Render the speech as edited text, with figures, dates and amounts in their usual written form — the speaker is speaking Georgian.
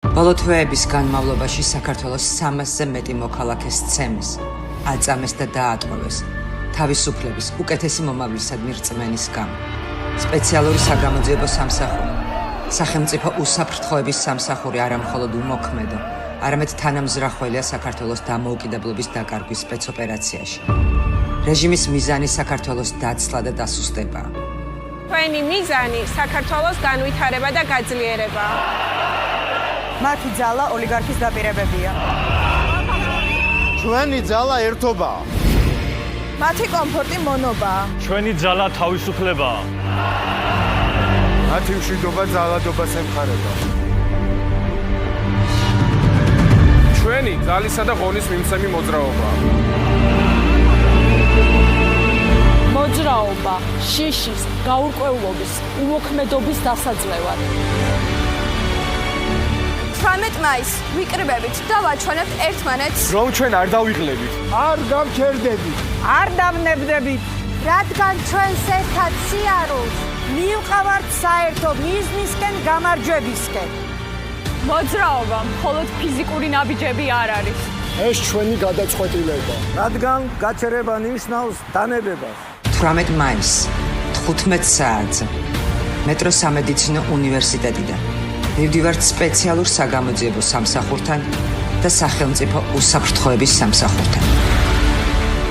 ბოლო თვეების განმავლობაში საქართველოს 300-ზე მეტი მოქალაქეს ცემის, აწამეს და დაატყვევეს თავისუფლების უკეთესი მომავლისადმი რწმენის გამო. სპეციალური საგამოძიებო სამსახური, სახელმწიფო უსაფრთხოების სამსახური არა მხოლოდ უმოქმედო, არამედ თანამზრახველია საქართველოს დამოუკიდებლობის დაკარგვის სპეცოპერაციაში. რეჟიმის მიზანი საქართველოს დაცლა და დასუსტებაა. Ჩვენი მიზანი საქართველოს განვითარება და გაძლიერება. მათი ძალა ოლიგარქის დაპირებებია. ჩვენი ძალა ერთობაა. მათი კომფორტი მონობაა. ჩვენი ძალა თავისუფლებაა. მათი მშვიდობა ძალადობას ემხარება. ჩვენი ძალისა და ღონის მიმცემი მოძრაობაა. მოძრაობა შიშის, გაურკვევლობის, უმოქმედობის დასაძლევად. 18 მაისს ვიკრიბებით და ვაჩვენებთ ერთმანეთს, რომ ჩვენ არ დავიღლებით, არ გავჩერდებით, არ დავნებდებით, რადგან ჩვენს ერთად სიარულს მივყავართ საერთო მიზნისკენ გამარჯვებისკენ. მოძრაობა მხოლოდ ფიზიკური ნაბიჯები არ არის. ეს ჩვენი გადაწყვეტილება. რადგან გაჩერება ნიშნავს დანებებას. 18 მაისს 15 საათზე მეტრო სამედიცინო უნივერსიტეტიდან მივდივართ სპეციალურ საგამოძიებო სამსახურთან და სახელმწიფო უსაფრთხოების სამსახურთან.